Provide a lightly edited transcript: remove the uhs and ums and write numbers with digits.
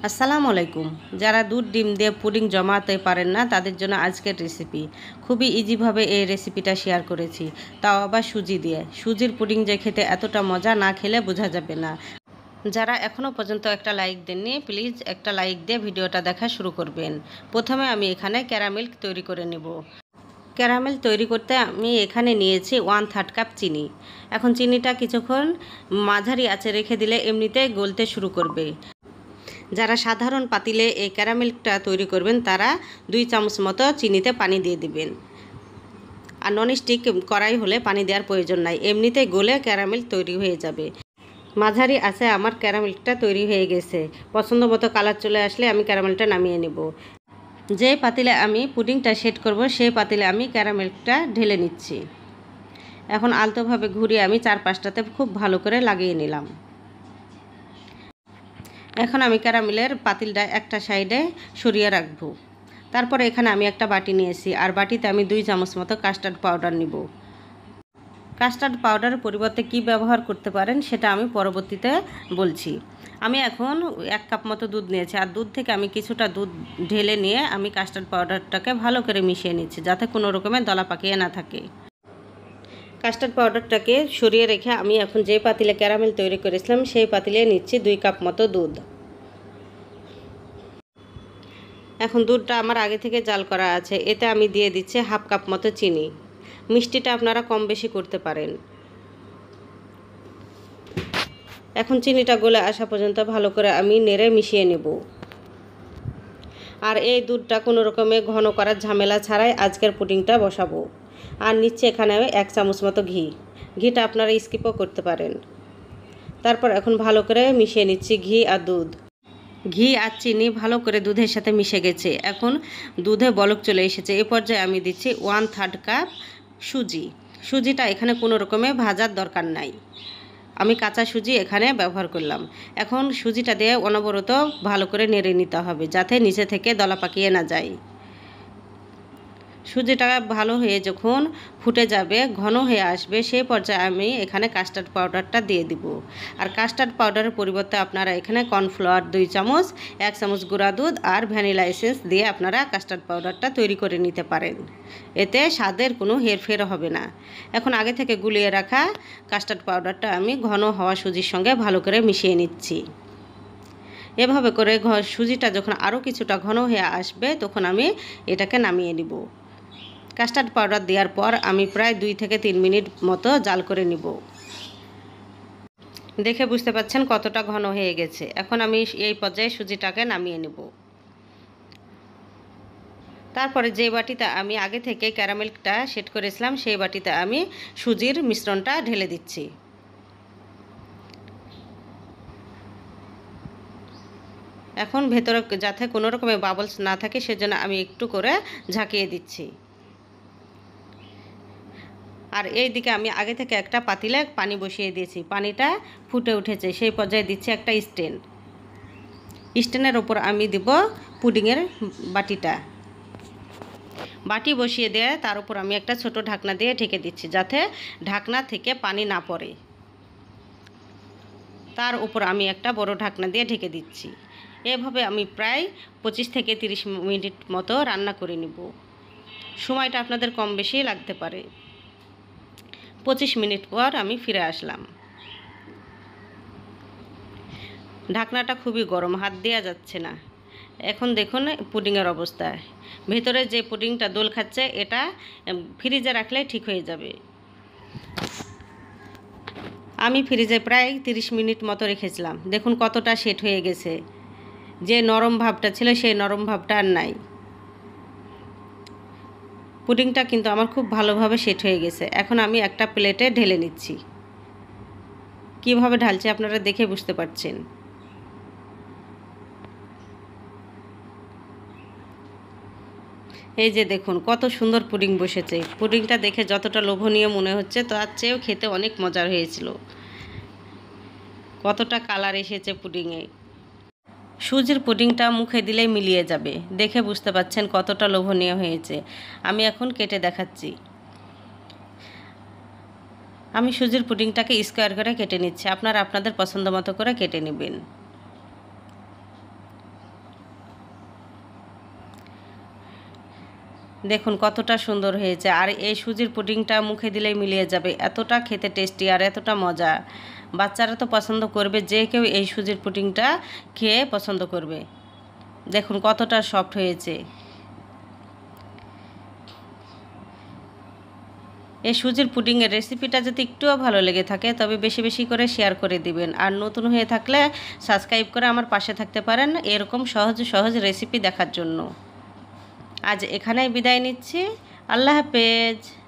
আসসালামু আলাইকুম। যারা দুধ ডিম দিয়ে পুডিং জমাতে পারেন না তাদের জন্য আজকের রেসিপি। খুবই ইজিভাবে এই রেসিপিটা শেয়ার করেছি, তাও আবার সুজি দিয়ে। সুজির পুডিং যে খেতে এতটা মজা, না খেলে বোঝা যাবে না। যারা এখনও পর্যন্ত একটা লাইক দেননি, প্লিজ একটা লাইক দিয়ে ভিডিওটা দেখা শুরু করবেন। প্রথমে আমি এখানে ক্যারামেল তৈরি করে নেব। ক্যারামেল তৈরি করতে আমি এখানে নিয়েছি 1/3 কাপ চিনি। এখন চিনিটা কিছুক্ষণ মাঝারি আঁচে রেখে দিলে এমনিতেই গলতে শুরু করবে। যারা সাধারণ পাতিলে এই ক্যারামেলটা তৈরি করবেন তারা 2 চামচ মতো চিনিতে পানি দিয়ে দিবেন। আর ননস্টিক কড়াই হলে পানি দেওয়ার প্রয়োজন নাই, এমনিতেই গলে ক্যারামেল তৈরি হয়ে যাবে। মাঝারি আছে আমার ক্যারামেলটা তৈরি হয়ে গেছে। পছন্দ মতো কালার চলে আসলে আমি ক্যারামেলটা নামিয়ে নেব। যে পাতিলে আমি পুডিংটা সেট করব সেই পাতিলে আমি ক্যারামেলটা ঢেলে নিচ্ছি। এখন আলতোভাবে ঘুরিয়ে আমি 4-5টাতে খুব ভালো করে লাগিয়ে নিলাম। এখন আমি ক্যারামেলের পাতিলটা একটা সাইডে সরিয়ে রাখবো। তারপরে এখানে আমি একটা বাটি নিয়েছি, আর বাটিতে আমি 2 চামচ মতো কাস্টার্ড পাউডার নিব। কাস্টার্ড পাউডারের পরিবর্তে কি ব্যবহার করতে পারেন সেটা আমি পরবর্তীতে বলছি। আমি এখন 1 কাপ মতো দুধ নিয়েছি, আর দুধ থেকে আমি কিছুটা দুধ ঢেলে নিয়ে আমি কাস্টার্ড পাউডারটাকে ভালো করে মিশিয়ে নিচ্ছি, যাতে কোনো রকমের দলা পাকিয়ে না থাকে। কাস্টার্ড পাউডারটাকে সরিয়ে রেখে আমি এখন যে পাতিলে ক্যারামেল তৈরি করেছিলাম সেই পাতিলে নিচ্ছি 2 কাপ মতো দুধ। এখন দুধটা আমার আগে থেকে জাল করা আছে, এতে আমি দিয়ে দিচ্ছি 1/2 কাপ মতো চিনি। মিষ্টিটা আপনারা কম বেশি করতে পারেন। এখন চিনিটা গলে আসা পর্যন্ত ভালো করে আমি নেড়ে মিশিয়ে নেব। আর এই দুধটা কোনো রকমে ঘন করার ঝামেলা ছাড়াই আজকের পুডিংটা বসাবো। আর নিচ্ছে এখানে 1 চামচ মতো ঘি। ঘিটা আপনারা স্কিপও করতে পারেন। তারপর এখন ভালো করে মিশিয়ে নিচ্ছি ঘি আর দুধ। ঘি আর চিনি ভালো করে দুধের সাথে মিশে গেছে। এখন দুধে বলক চলে এসেছে। এই পর্যায়ে আমি দিচ্ছি 1/3 কাপ সুজি। সুজিটা এখানে কোনো রকমে ভাজার দরকার নাই, আমি কাঁচা সুজি এখানে ব্যবহার করলাম। এখন সুজিটা দিয়ে অনবরত ভালো করে নেড়ে নিতে হবে, যাতে নিচে থেকে দলা পাকিয়ে না যায়। সুজিটা ভালো হয়ে যখন ফুটে যাবে, ঘন হয়ে আসবে, সেই পর্যায়ে আমি এখানে কাস্টার্ড পাউডারটা দিয়ে দিব। আর কাস্টার্ড পাউডারের পরিবর্তে আপনারা এখানে কর্নফ্লাওয়ার 2 চামচ, 1 চামচ গুঁড়া দুধ আর ভ্যানিলা এসেন্স দিয়ে আপনারা কাস্টার্ড পাউডারটা তৈরি করে নিতে পারেন। এতে স্বাদের কোনো হেরফের হবে না। এখন আগে থেকে গুলিয়ে রাখা কাস্টার্ড পাউডারটা আমি ঘন হওয়া সুজির সঙ্গে ভালো করে মিশিয়ে নিচ্ছি। এভাবে করে সুজিটা যখন আরও কিছুটা ঘন হয়ে আসবে তখন আমি এটাকে নামিয়ে নিব। কাস্টার্ড পাউডার দেওয়ার পর আমি প্রায় 2 থেকে 3 মিনিট মতো জাল করে নিব। দেখে বুঝতে পাচ্ছেন কতটা ঘন হয়ে গেছে। এখন আমি এই পর্যায়ে সুজিটাকে নামিয়ে নেব। তারপরে যে বাটিতে আমি আগে থেকে ক্যারামেলটা সেট করেছিলাম সেই বাটিতে আমি সুজির মিশ্রণটা ঢেলে দিচ্ছি। এখন ভেতরে যাতে কোনো রকমের বাবলস না থাকে সেজন্য আমি একটু করে ঝাঁকিয়ে দিচ্ছি। আর এই দিকে আমি আগে থেকে একটা পাতিলে পানি বসিয়ে দিয়েছি, পানিটা ফুটে উঠেছে। সেই পর্যায়ে দিচ্ছি একটা স্ট্যান্ডের ওপর আমি দেব পুডিংয়ের বাটিটা। বাটি বসিয়ে দিয়ে তার উপর আমি একটা ছোট ঢাকনা দিয়ে ঢেকে দিচ্ছি, যাতে ঢাকনা থেকে পানি না পড়ে। তার উপর আমি একটা বড় ঢাকনা দিয়ে ঢেকে দিচ্ছি। এভাবে আমি প্রায় 25 থেকে 30 মিনিট মতো রান্না করে নেব। সময়টা আপনাদের কম বেশি লাগতে পারে। 25 মিনিট পর আমি ফিরে আসলাম। ঢাকনাটা খুবই গরম, হাত দেওয়া যাচ্ছে না। এখন দেখুন পুডিংয়ের অবস্থা। ভেতরে যে পুডিংটা দোল খাচ্ছে এটা ফ্রিজে রাখলে ঠিক হয়ে যাবে। আমি ফ্রিজে প্রায় 30 মিনিট মতো রেখেছিলাম। দেখুন কতটা সেট হয়ে গেছে। যে নরম ভাবটা ছিল সেই নরম ভাবটা আর নাই। পুডিংটা কিন্তু আমার খুব ভালোভাবে সেট হয়ে গেছে। এখন আমি একটা প্লেটে ঢেলে নিচ্ছি। কিভাবে ঢালছি আপনারা দেখে বুঝতে পারছেন। এই যে দেখুন কত সুন্দর পুডিং বসেছে। পুডিংটা দেখে যতটা লোভনীয় মনে হচ্ছে তার চেয়েও খেতে অনেক মজার হয়েছিল। কতটা কালার এসেছে পুডিংয়ে। সুজির পুডিংটা মুখে দিলেই মিলিয়ে যাবে। দেখে বুঝতে পাচ্ছেন কতটা লোভনীয় হয়েছে। আমি এখন কেটে দেখাচ্ছি। আমি সুজির পুডিংটাকে স্কোয়ার করে কেটে নিচ্ছি। আপনারা আপনাদের পছন্দ মতো করে কেটে নেবেন। দেখুন কতটা সুন্দর হয়েছে। আর এই সুজির পুডিংটা মুখে দিলেই মিলিয়ে যাবে, এতটা খেতে টেস্টি আর এতটা মজা। বাচ্চারা তো পছন্দ করবে, যে কেউ এই সুজির পুডিংটা খেয়ে পছন্দ করবে। দেখুন কতটা সফট হয়েছে। এই সুজির পুডিংয়ের রেসিপিটা যদি একটুও ভালো লেগে থাকে তবে বেশি বেশি করে শেয়ার করে দিবেন। আর নতুন হয়ে থাকলে সাবস্ক্রাইব করে আমার পাশে থাকতে পারেন এরকম সহজ সহজ রেসিপি দেখার জন্য। আজ এখানেই বিদায় নিচ্ছি। আল্লাহ হাফেজ।